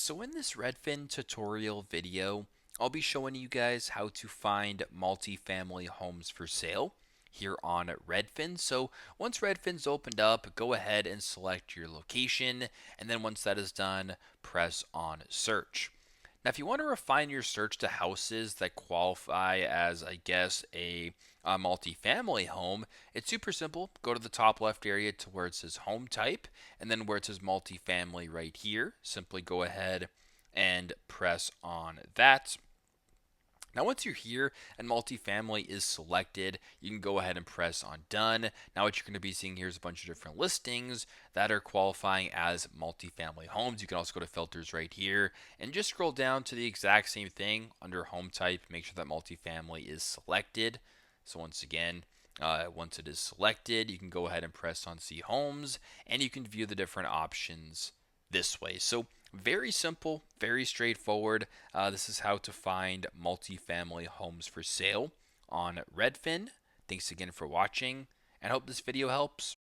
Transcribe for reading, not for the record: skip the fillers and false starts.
So in this Redfin tutorial video, I'll be showing you guys how to find multifamily homes for sale here on Redfin. So once Redfin's opened up, go ahead and select your location, and then once that is done, press on search. Now, if you want to refine your search to houses that qualify as, I guess, a multifamily home, it's super simple. Go to the top left area to where it says home type, and then where it says multifamily right here, simply go ahead and press on that. Now, once you're here and multifamily is selected, you can go ahead and press on done. Now, what you're going to be seeing here is a bunch of different listings that are qualifying as multifamily homes. You can also go to filters right here and just scroll down to the exact same thing under home type. Make sure that multifamily is selected. So, once again, once it is selected, you can go ahead and press on see homes and you can view the different options this way. So, very simple, very straightforward. This is how to find multifamily homes for sale on Redfin. Thanks again for watching, and hope this video helps.